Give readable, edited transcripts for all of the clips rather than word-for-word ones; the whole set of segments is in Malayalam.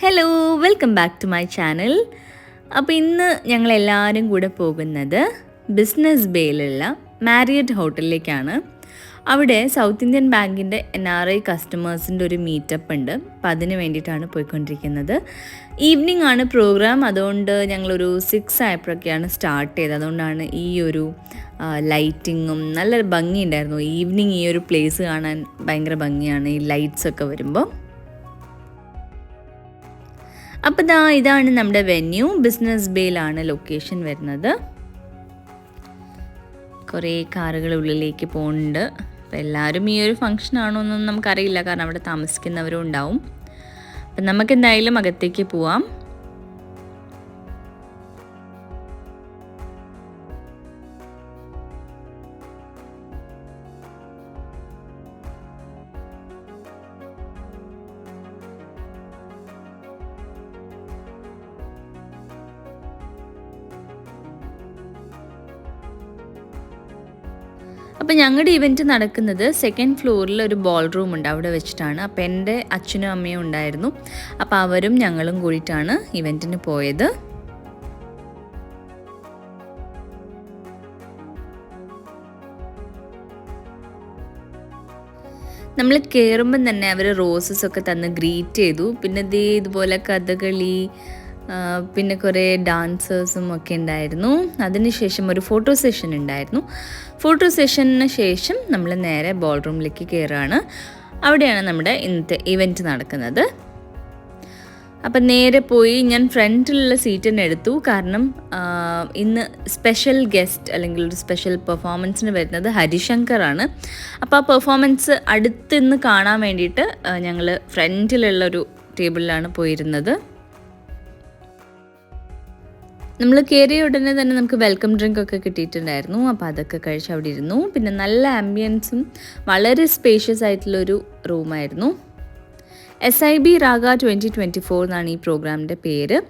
Hello, welcome back to my channel. അപ്പോൾ ഇന്ന് ഞങ്ങളെല്ലാവരും കൂടെ പോകുന്നത് ബിസിനസ് ബേയിലുള്ള മാരിയറ്റ് ഹോട്ടലിലേക്കാണ്. അവിടെ സൗത്ത് ഇന്ത്യൻ ബാങ്കിൻ്റെ NRI കസ്റ്റമേഴ്സിൻ്റെ ഒരു മീറ്റപ്പ് ഉണ്ട്. അപ്പോൾ അതിന് വേണ്ടിയിട്ടാണ് പോയിക്കൊണ്ടിരിക്കുന്നത്. ഈവനിങ് ആണ് പ്രോഗ്രാം. അതുകൊണ്ട് ഞങ്ങളൊരു 6 ആയപ്പോഴൊക്കെയാണ് സ്റ്റാർട്ട് ചെയ്തത്. അതുകൊണ്ടാണ് ഈ ഒരു ലൈറ്റിങ്ങും നല്ല ഭംഗിയുണ്ടായിരുന്നു. ഈവനിങ് ഈ ഒരു പ്ലേസ് കാണാൻ ഭയങ്കര ഭംഗിയാണ്, ഈ ലൈറ്റ്സൊക്കെ വരുമ്പോൾ. അപ്പോൾ ഇതാണ് നമ്മുടെ വെന്യൂ. ബിസിനസ് ബേയിലാണ് ലൊക്കേഷൻ വരുന്നത്. കുറേ കാറുകൾ ഉള്ളിലേക്ക് പോകുന്നുണ്ട്. അപ്പോൾ എല്ലാവരും ഈ ഒരു ഫംഗ്ഷൻ ആണോ എന്നൊന്നും നമുക്കറിയില്ല, കാരണം അവിടെ താമസിക്കുന്നവരും ഉണ്ടാവും. അപ്പം നമുക്കെന്തായാലും അകത്തേക്ക് പോവാം. അപ്പോൾ ഞങ്ങളുടെ ഇവൻറ്റ് നടക്കുന്നത് 2nd ഫ്ലോറിൽ ഒരു ബോൾ റൂം ഉണ്ട്, അവിടെ വെച്ചിട്ടാണ്. അപ്പോൾ എൻ്റെ അച്ഛനും അമ്മയും ഉണ്ടായിരുന്നു. അപ്പോൾ അവരും ഞങ്ങളും കൂടിയിട്ടാണ് ഇവൻറ്റിന് പോയത്. നമ്മൾ കയറുമ്പം തന്നെ അവർ റോസസ് ഒക്കെ തന്ന് ഗ്രീറ്റ് ചെയ്തു. പിന്നെ ഇതുപോലെ കഥകളി, പിന്നെ കുറേ ഡാൻസേഴ്സും ഒക്കെ ഉണ്ടായിരുന്നു. അതിനുശേഷം ഒരു ഫോട്ടോ സെഷൻ ഉണ്ടായിരുന്നു. ഫോട്ടോ സെഷന് ശേഷം നമ്മൾ നേരെ ബോൾ റൂമിലേക്ക് കയറുകയാണ്. അവിടെയാണ് നമ്മുടെ ഇന്നത്തെ ഇവൻറ്റ് നടക്കുന്നത്. അപ്പം നേരെ പോയി ഞാൻ ഫ്രണ്ടിലുള്ള സീറ്റ് തന്നെ എടുത്തു, കാരണം ഇന്ന് സ്പെഷ്യൽ ഗസ്റ്റ് അല്ലെങ്കിൽ ഒരു സ്പെഷ്യൽ പെർഫോമൻസിന് വരുന്നത് ഹരിശങ്കറാണ്. അപ്പോൾ ആ പെർഫോമൻസ് അടുത്തിന്ന് കാണാൻ വേണ്ടിയിട്ട് ഞങ്ങൾ ഫ്രണ്ടിലുള്ളൊരു ടേബിളിലാണ് പോയിരുന്നത്. നമ്മൾ കയറിയ ഉടനെ തന്നെ നമുക്ക് വെൽക്കം ഡ്രിങ്ക് ഒക്കെ കിട്ടിയിട്ടുണ്ടായിരുന്നു. അപ്പോൾ അതൊക്കെ കഴിച്ച് അവിടെ ഇരുന്നു. പിന്നെ നല്ല ആംബിയൻസും വളരെ സ്പേഷ്യസ് ആയിട്ടുള്ളൊരു റൂമായിരുന്നു. SIB രാഗ 2024 എന്നാണ് ഈ പ്രോഗ്രാമിൻ്റെ പേര്.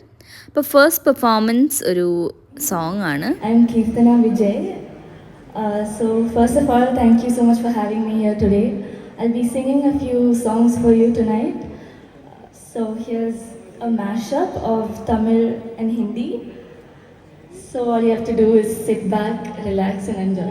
അപ്പോൾ ഫസ്റ്റ് പെർഫോമൻസ് ഒരു സോങ് ആണ്. I'm Keertana Vijay. So first of all, thank you so much for having me here today. I'll be singing a few songs for you tonight. So here's a mashup of Tamil and Hindi. So all you have to do is sit back, relax and enjoy.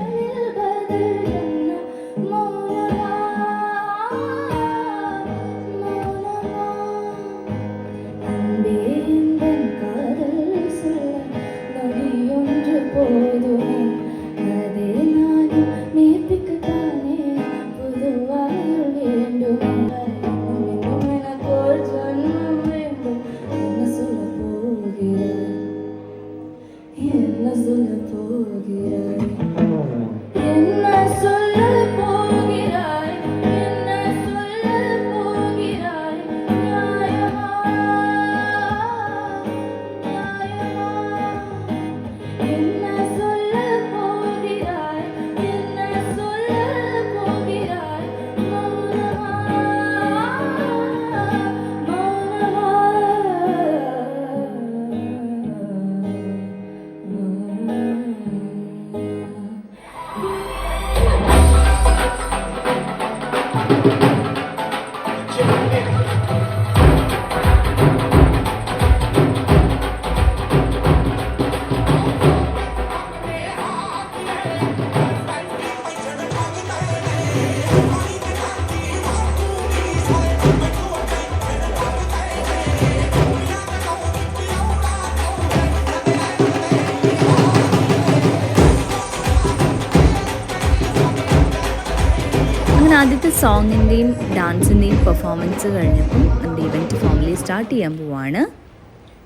ആദ്യത്തെ സോങ്ങിൻ്റെയും ഡാൻസിൻ്റെയും പെർഫോമൻസ് കഴിഞ്ഞപ്പോൾ നമ്മുടെ ഇവൻറ്റ് ഫോർമലി സ്റ്റാർട്ട് ചെയ്യാൻ പോവാണ്.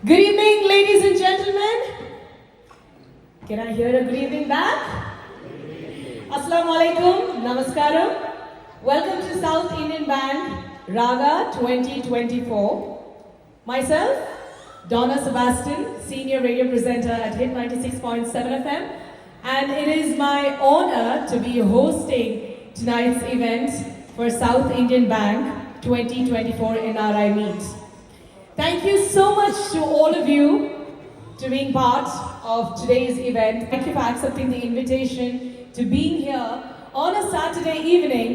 Good evening, ladies and gentlemen. Can I hear a good evening back? Assalamu alaikum, namaskaram. Welcome to South Indian Bank Raga 2024. Myself, Donna Sebastian, senior radio presenter at Hit 96.7 FM, and it is my honor to be hosting tonight's event for South Indian Bank 2024 NRI Meet. Thank you so much to all of you to being part of today's event. Thank you for accepting the invitation to being here on a Saturday evening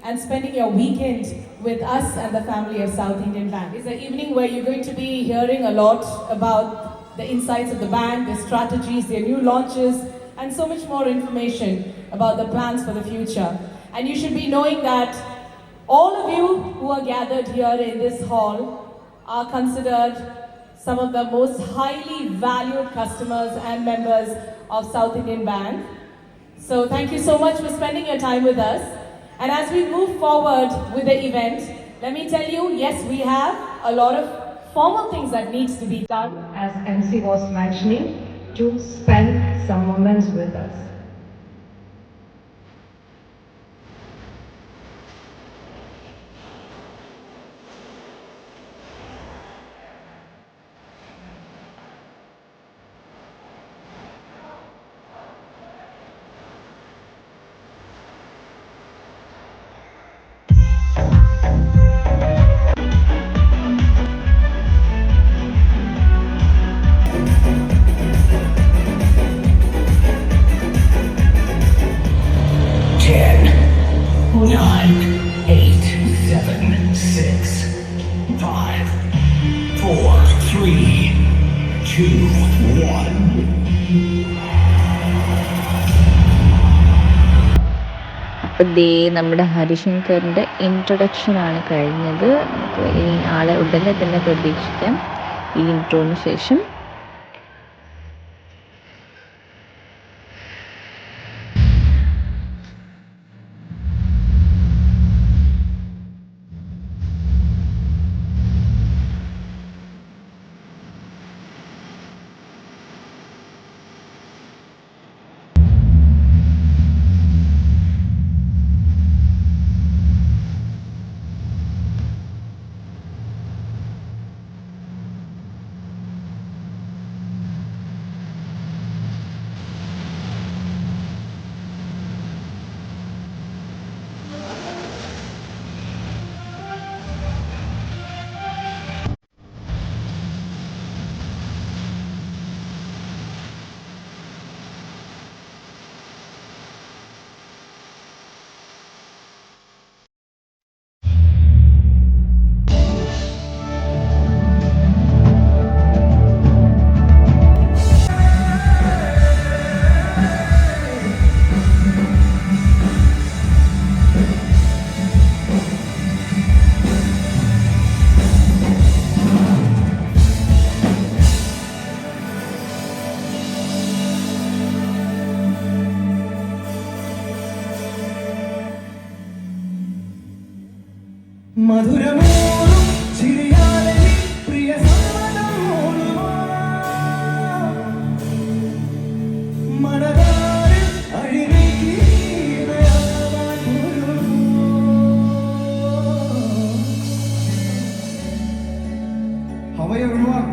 and spending your weekend with us and the family of South Indian Bank. It's an evening where you're going to be hearing a lot about the insights of the bank, their strategies, their new launches, and so much more information about the plans for the future. And you should be knowing that all of you who are gathered here in this hall are considered some of the most highly valued customers and members of South Indian Bank. So thank you so much for spending your time with us. And as we move forward with the event, let me tell you, yes, we have a lot of formal things that needs to be done, as MC was mentioning, to spend some moments with us. അപ്പോൾ ദേ നമ്മുടെ ഹരിശങ്കറിൻ്റെ ഇൻട്രൊഡക്ഷനാണ് കഴിഞ്ഞത്. അപ്പോൾ ഈ ആളെ ഉടനെ തന്നെ പ്രതീക്ഷിക്കാം ഈ ഇൻട്രോന് ശേഷം. മധുരമോറും ചിരിയാലെ പ്രിയ മണരാറിൽ അഴിനീക്കി How are you everyone?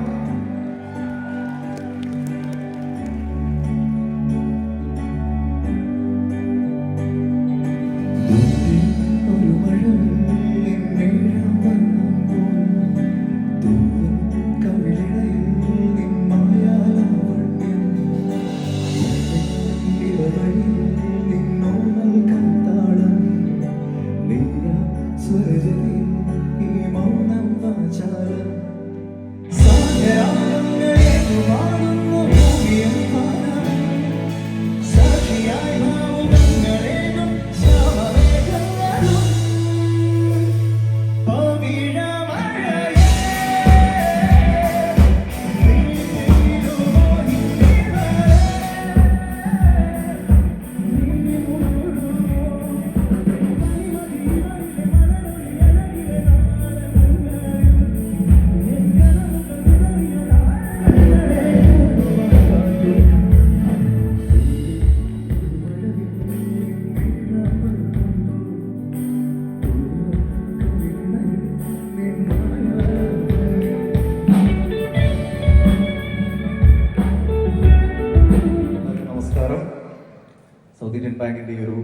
South Indian ബാങ്കിൻ്റെ ഈ ഒരു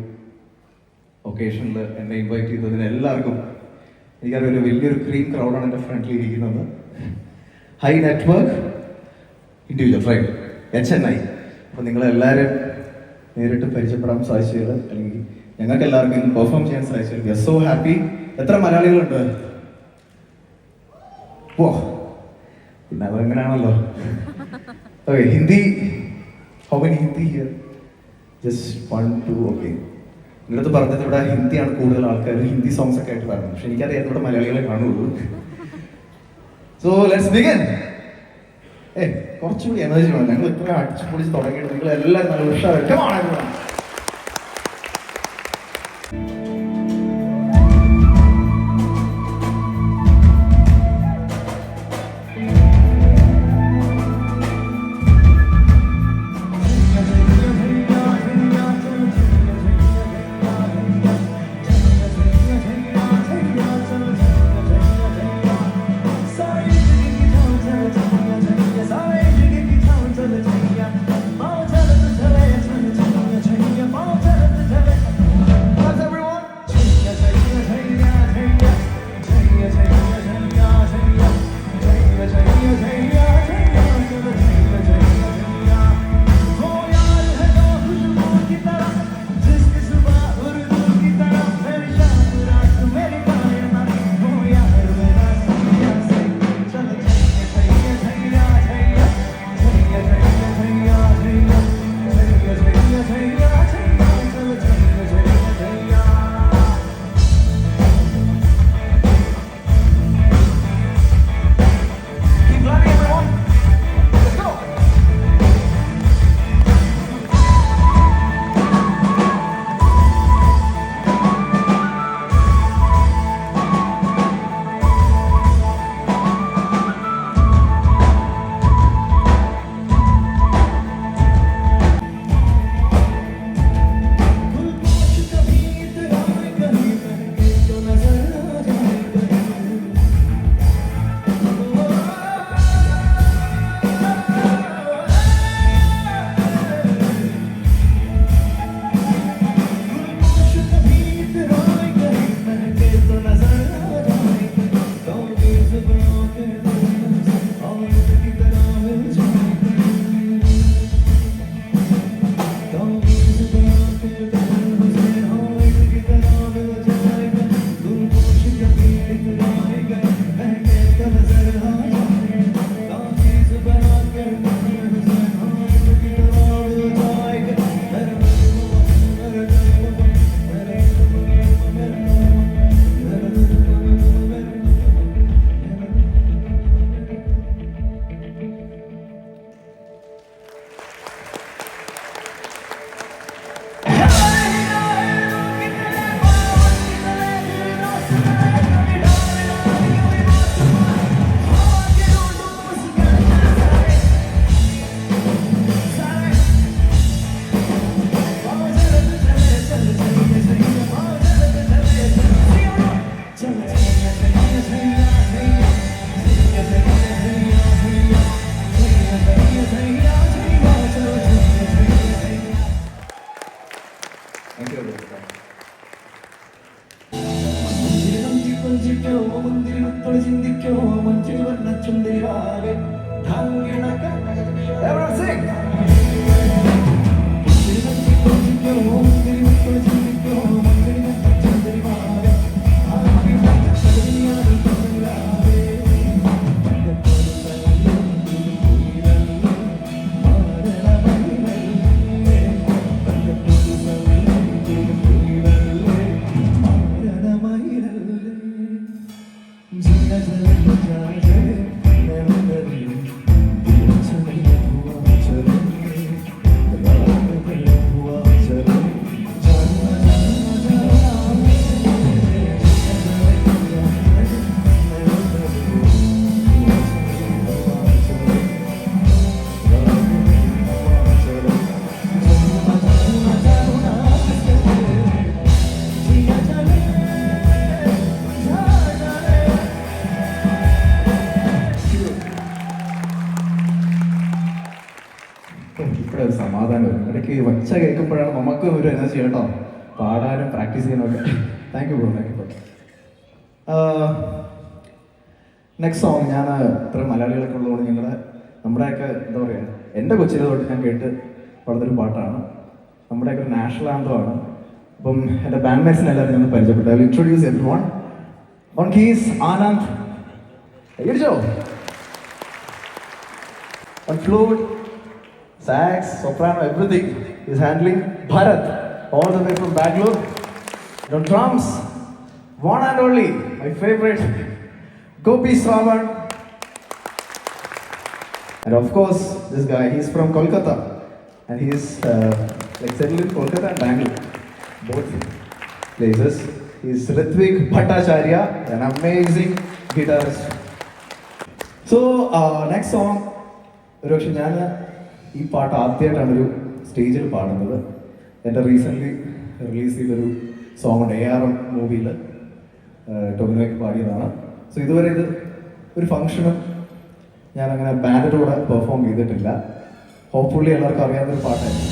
ഒക്കേഷനിൽ എന്നെ ഇൻവൈറ്റ് ചെയ്തതിന് എല്ലാവർക്കും എനിക്കറിയാം ഒരു വലിയൊരു ക്രീം ക്രൗഡാണ് എൻ്റെ ഫ്രണ്ടിൽ ഇരിക്കുന്നത്. High net worth individual right HNI. അപ്പോൾ നിങ്ങളെല്ലാവരും നേരിട്ട് പരിചയപ്പെടാൻ സാധിച്ചത് അല്ലെങ്കിൽ ഞങ്ങൾക്ക് എല്ലാവർക്കും പെർഫോം ചെയ്യാൻ സാധിച്ചു. We are so happy. എത്ര മലയാളികളുണ്ട്? ഓ, പിന്നെ അതെങ്ങനെയാണല്ലോ. Okay, Hindi. How many Hindi here? Just 1 2. Okay, നിങ്ങളടുത്ത് പറഞ്ഞത് ഇവിടെ ഹിന്ദിയാണ് കൂടുതൽ ആൾക്കാർ ഹിന്ദി സോങ്സ് ഒക്കെ ആയിട്ട് പറയുന്നത്. പക്ഷെ എനിക്കറിയാം ഇവിടെ മലയാളികളെ കാണുള്ളൂ. So let's begin. കുറച്ചുകൂടി എനർജി വേണം. ഞങ്ങൾ ഇത്ര അടിച്ചു പൊളിച്ച് തുടങ്ങിയിട്ട് നിങ്ങൾ എല്ലാവരും നല്ല ഉഷാറായിട്ട് Everyone sing! ഇപ്പോഴൊരു സമാധാനം ഇടയ്ക്ക് വച്ച കേൾക്കുമ്പോഴാണ് നമുക്ക് ഒരു എനർജി കേട്ടോ പാടാനും പ്രാക്ടീസ് ചെയ്യാനൊക്കെ. Thank you bro, thank you bro. Next song ഞാൻ ഇത്ര മലയാളികളൊക്കെ ഉള്ളതുകൊണ്ട് നമ്മുടെയൊക്കെ എന്താ പറയുക, എൻ്റെ കൊച്ചിലെ തൊട്ട് ഞാൻ കേട്ട് വളർന്നൊരു പാട്ടാണ്. നമ്മുടെയൊക്കെ ഒരു നാഷണൽ ആന്തമാണ്. അപ്പം എൻ്റെ ബാൻഡ്മേറ്റ്സിനെ എല്ലാവരും ഞങ്ങൾ പരിചയപ്പെട്ടു. I will introduce everyone. On keys Anand, ഇടിച്ചോ. On flute, sax, soprano, everything is handling Bharat, all the way from Bangalore. And on drums, one and only, my favorite, Gopi Sravan. And of course, this guy, he's from Kolkata. And he's like settled in Kolkata and Bangalore, both places. He's Ritvik Bhattacharya, an amazing guitarist. So, next song. ഒരു പക്ഷെ ഞാൻ ഈ പാട്ട് ആദ്യമായിട്ടാണ് ഒരു സ്റ്റേജിൽ പാടുന്നത്. എൻ്റെ റീസെൻ്റ്ലി റിലീസ് ചെയ്തൊരു സോങ് ഉണ്ട്, ARM മൂവിയിൽ ടൊവിനോയ്ക്ക് പാടിയതാണ്. സോ ഇതുവരെ ഇത് ഒരു ഫംഗ്ഷനും ഞാനങ്ങനെ ബാൻഡിൻ്റെ കൂടെ പെർഫോം ചെയ്തിട്ടില്ല. ഹോപ്പ്ഫുള്ളി എല്ലാവർക്കും അറിയാവുന്നൊരു പാട്ടായിരുന്നു.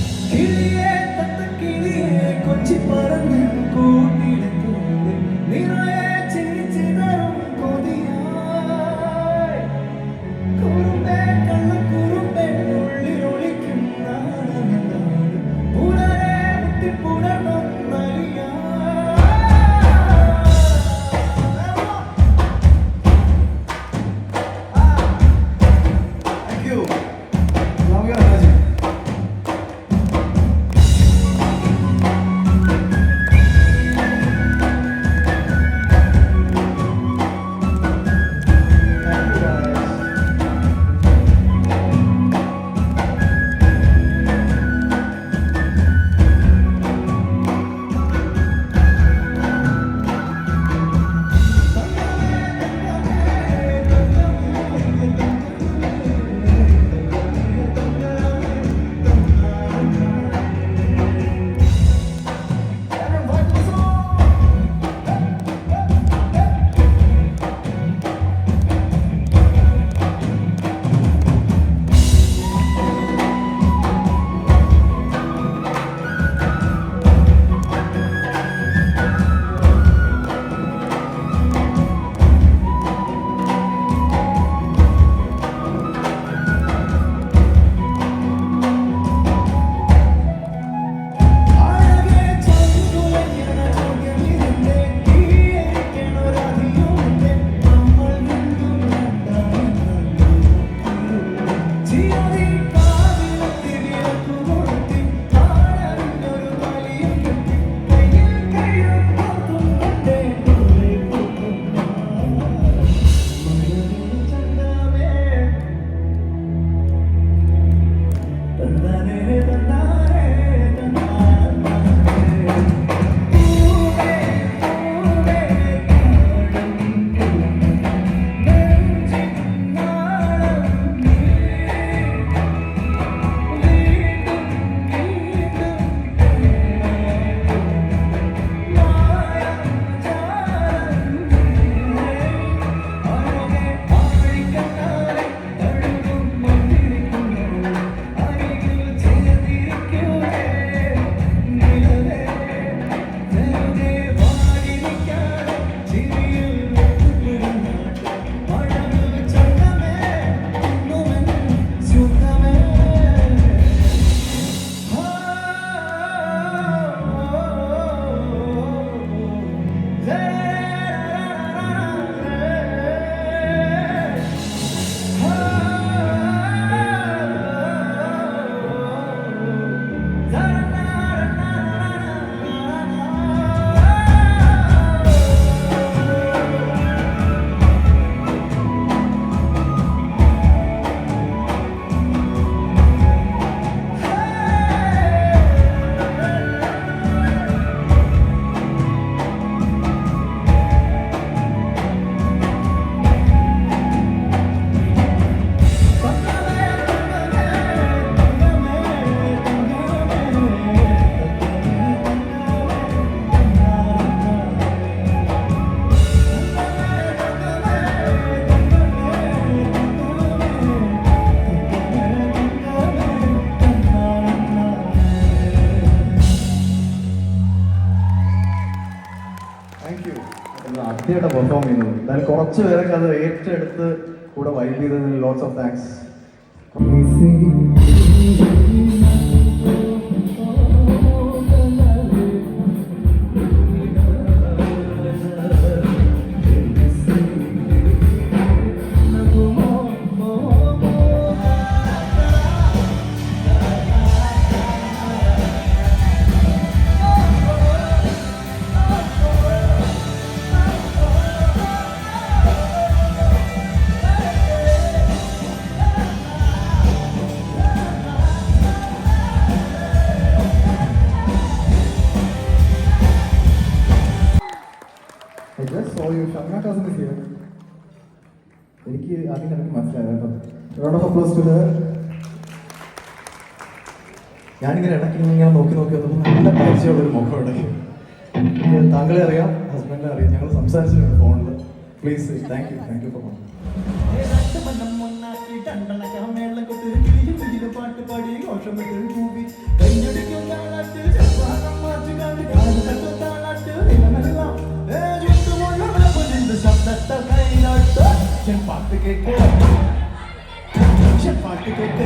ആദ്യമായിട്ട് പെർഫോം ചെയ്യുന്നത്. എന്നാലും കുറച്ച് പേരൊക്കെ അത് ഏറ്റെടുത്ത് കൂടെ വൈബ് ചെയ്തതിന് ലോട്ട്സ് ഓഫ് താങ്ക്സ്. സ്റ്റാർട്ടിങ് എനിക്ക് മനസ്സിലായത് കേട്ടോ. Round of applause to the. ഞാനിങ്ങനെ ഇടയ്ക്ക് ഇങ്ങനെ നോക്കി വന്നപ്പോൾ നല്ല പരിചയമുള്ളൊരു മുഖമുണ്ട്. താങ്കളെ അറിയാം, ഹസ്ബൻഡിനെ അറിയാം, ഞങ്ങൾ സംസാരിച്ചിട്ടുണ്ട് ഫോണിൽ. പ്ലീസ് താങ്ക് യു ഫോർ പാട്ട് പാടി പാട്ട് കേട്ട് പാട്ട് കേട്ട്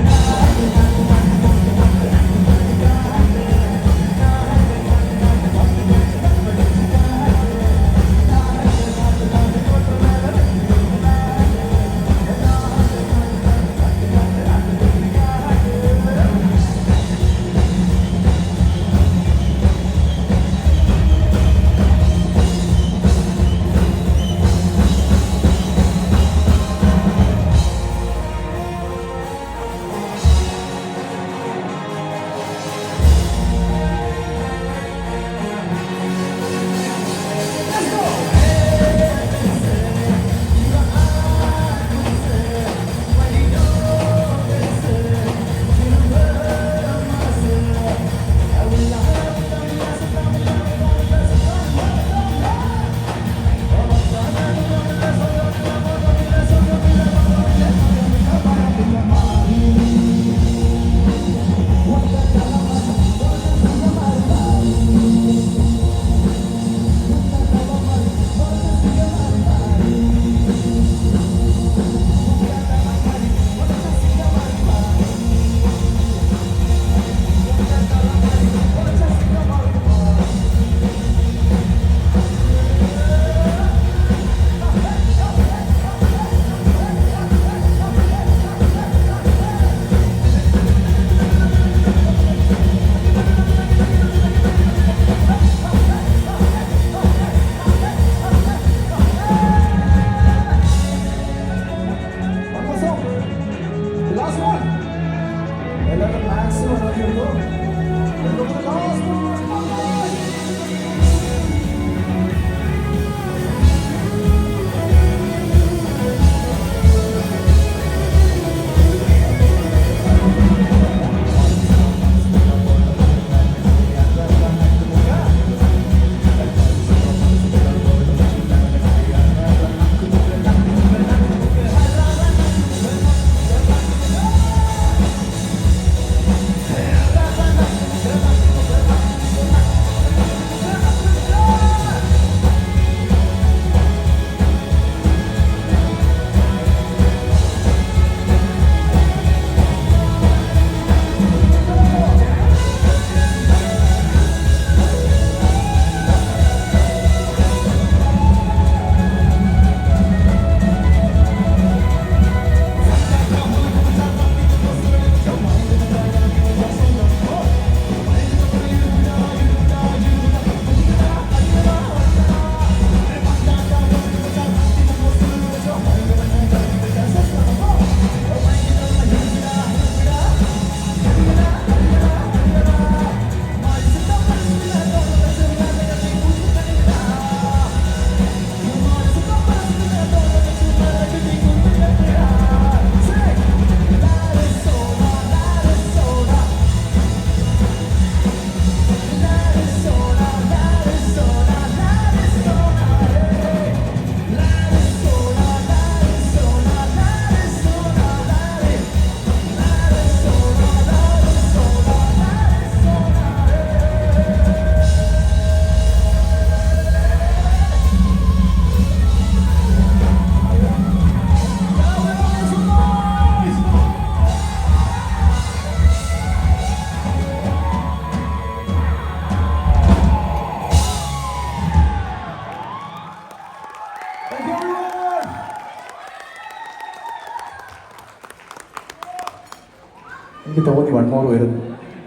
എനിക്ക് തോന്നി വൺ മോർ വരും.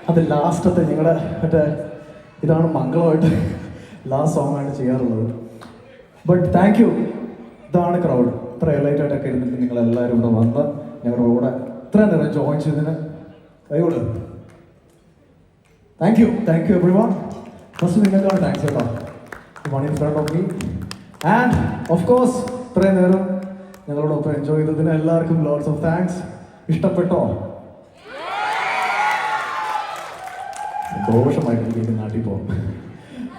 അത് ലാസ്റ്റത്തെ ഞങ്ങളുടെ മറ്റേ ഇതാണ് മംഗളമായിട്ട് ലാസ്റ്റ് സോങ് ആയിട്ട് ചെയ്യാറുള്ളത്. But thank you. ഇതാണ് ക്രൗഡ്. ഇത്ര എലൈറ്റ് ആയിട്ടൊക്കെ ഇരുന്നിട്ട് നിങ്ങളെല്ലാവരും ഇവിടെ വന്ന് ഞങ്ങളുടെ കൂടെ ഇത്ര നേരം ജോയിൻ ചെയ്തതിന് കൈകൊള്ളു. Thank you everyone. First നിങ്ങൾക്കാണ് താങ്ക്സ് കേട്ടോ. One in front of me and of course ഇത്രയും നേരം ഞങ്ങളോടൊപ്പം എൻജോയ് ചെയ്തതിന് എല്ലാവർക്കും ലോട്ട്സ് ഓഫ് താങ്ക്സ്. ഇഷ്ടപ്പെട്ടോ? ദോഷമായിട്ട് എനിക്ക് നാട്ടിൽ പോകും.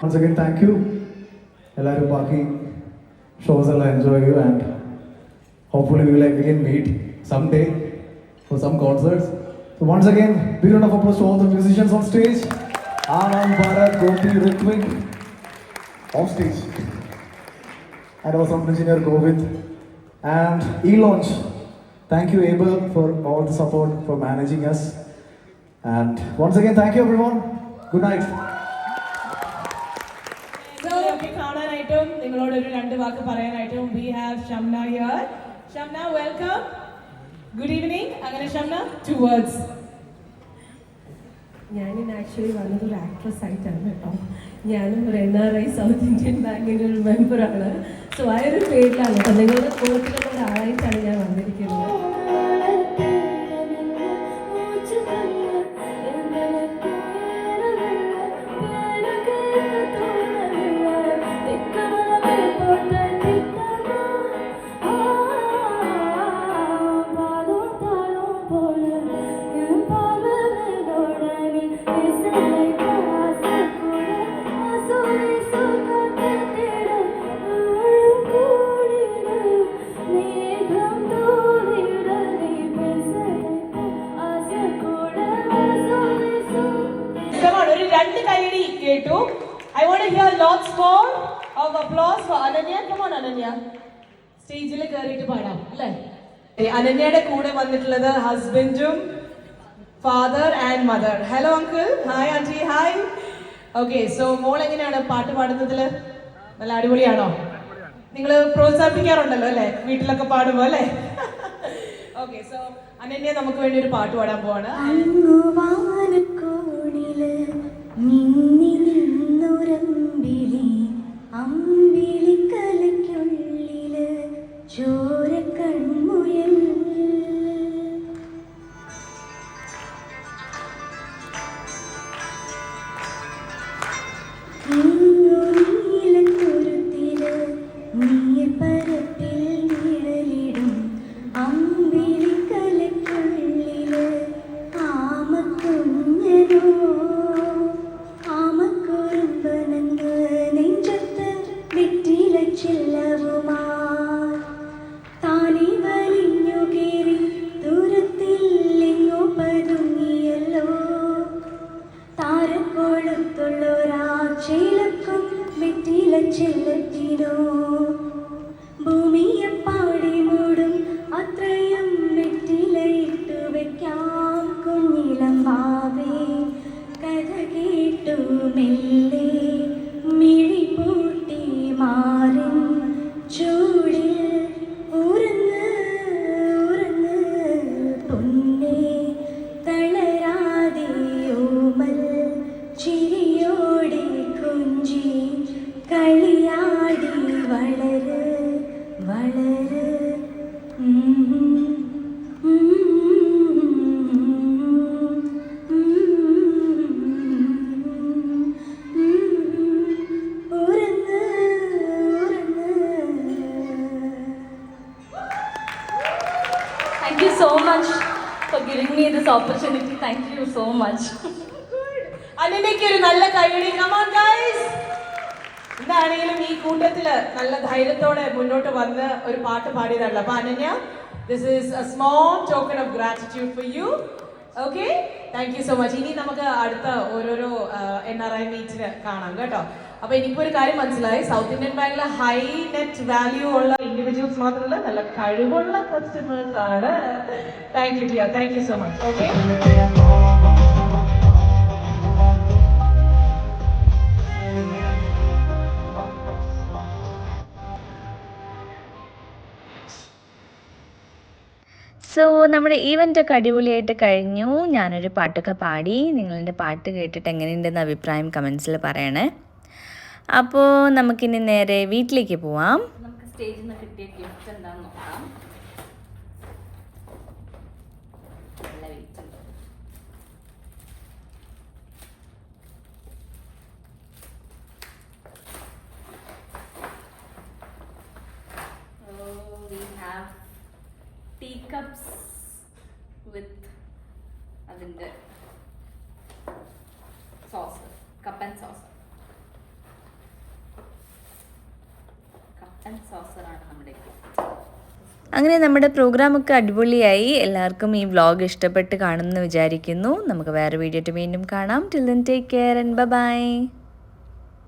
Once again thank you. എല്ലാവരും ബാക്കി ഷോസ് എല്ലാം എൻജോയ് ചെയ്യൂ and hopefully we will again meet someday for some concerts. So once again, big round of applause to all the musicians on stage. Anand, Bharat, Gopi, Ritvik off stage. And our sound engineer Govind. And E-Launch. Thank you Abel for all the support, for managing us. And once again, thank you everyone. Good night. ഒക്കെ കാണാനായിട്ടും നിങ്ങളോടൊരു 2 വാക്ക് പറയാനായിട്ടും we have Shamna here. Shamna, welcome. Good evening. അങ്ങനെ ഷംന, 2 words. ഞാനിന്ന് ആക്ച്വലി വന്നതൊരു ആക്ട്രസ് ആയിട്ടാണ് കേട്ടോ. ഞാനും ഒരു NRI സൗത്ത് ഇന്ത്യൻ ബാങ്കിൻ്റെ ഒരു മെമ്പറാണ്. സോ ആ ഒരു പേരിലാണ് കേട്ടോ, നിങ്ങളുടെ കോർട്ടിലുള്ള ഒരാളായിട്ടാണ് ഞാൻ വന്നിരിക്കുന്നത്. കേട്ടു. I want to hear lots more of applause for Ananya. Come on Ananya. സ്റ്റേജിൽ കയറിയിട്ട് പാടാം അല്ലേ? അനന്യയുടെ കൂടെ വന്നിട്ടുള്ളത് ഹസ്ബൻഡും father and mother. Hello uncle. Hi aunty. Hi. Okay, so മോൾ എങ്ങനെയാണ് പാട്ട് പാടുന്നതിൽ? നല്ല അടിപൊളിയാണോ? നിങ്ങൾ പ്രോത്സാഹിപ്പിക്കാറുണ്ടല്ലോ അല്ലേ, വീട്ടിലൊക്കെ പാടുമ്പോ അല്ലേ? ഓക്കെ, സോ അനന്യ നമുക്ക് വേണ്ടി ഒരു പാട്ട് പാടാൻ പോവാണ്. മിന്നി നിന്നുരമ്പിളി അമ്പിളിക്കലയ്ക്കുള്ളില് ചോരക്കൺമുയൽ നീലത്തുരുത്തില് നീർപ്പരപ്പിൽ നിഴലിടും അമ്പിളിക്കലയ്ക്കുള്ളില് ആമക്കുഞ്ഞനോ നെഞ്ചത്ത് വെറ്റില ചില്ലവുമാ താലി വലിഞ്ഞു കയറി ദൂരത്തില്ലെങ്ങോ പതുങ്ങിയല്ലോ താരക്കോളത്തുള്ളൊരാ ചേലക്കും വെറ്റില ചില്ലത്തിനോ ഭൂമിയെ പാടി മൂടും അത്രയും വെറ്റില ഇട്ടു വെക്കാം കുഞ്ഞിളം ഭാവേ കഥ കേട്ടു മെല്ലെ മിഴി പൂട്ടി മാറിൻ ചൂടിൽ ഉറങ്ങ് ഉറങ്ങ് പൊന്നേ തളരാതെ ഓമൽ ചിരിയോടെ കുഞ്ചി കളിയാടി വളര് വളര് Thank you so much for giving me this opportunity. Thank you so much. അനന്യയ്ക്ക് ഒരു നല്ല കൈയടി. Come on guys. എന്താണെങ്കിലും ഈ കൂട്ടത്തില് നല്ല ധൈര്യത്തോടെ മുന്നോട്ട് വന്ന് ഒരു പാട്ട് പാടിയതല്ല. അപ്പൊ Ananya, this is a small token of gratitude for you. Okay? Thank you so much. ഇനി നമുക്ക് അടുത്ത ഓരോരോ NRI മീറ്റിന് കാണാം കേട്ടോ. അപ്പൊ എനിക്കിപ്പോ ഒരു കാര്യം മനസ്സിലായി, സൗത്ത് ഇന്ത്യൻ ബാങ്കിലെ ഹൈ നെറ്റ് വാല്യൂ ഉള്ള ഇൻഡിവിജ്വൽസ് മാത്രമല്ല, നല്ല കഴിവുള്ള കസ്റ്റമേഴ്സ് ആണ്. Thank you dear. Thank you so much. Okay, so നമ്മുടെ ഈവൻ്റൊക്കെ അടിപൊളിയായിട്ട് കഴിഞ്ഞു. ഞാനൊരു പാട്ടൊക്കെ പാടി. നിങ്ങളുടെ പാട്ട് കേട്ടിട്ട് എങ്ങനെയുണ്ടെന്ന് അഭിപ്രായം കമൻസിൽ പറയണേ. അപ്പോൾ നമുക്കിനി നേരെ വീട്ടിലേക്ക് പോവാം. നമുക്ക് സ്റ്റേജിൽ നിന്ന് കിട്ടിയ ഗിഫ്റ്റ് എന്താണെന്ന് നോക്കാം. നല്ല വെയിറ്റ് ഉണ്ട്. We have ടീ കപ്സ് വിത്ത് അതിൻ്റെ സോസ്, കപ്പൻ സോസ്. കപ്പൻ സോസറാണ് നമ്മുടെ ഗിഫ്റ്റ്. അങ്ങനെ നമ്മുടെ പ്രോഗ്രാമൊക്കെ അടിപൊളിയായി. എല്ലാവർക്കും ഈ വ്ളോഗ് ഇഷ്ടപ്പെട്ട് കാണുമെന്ന് വിചാരിക്കുന്നു. നമുക്ക് വേറെ വീഡിയോ ആയിട്ട് വീണ്ടും കാണാം. Till then take care and by.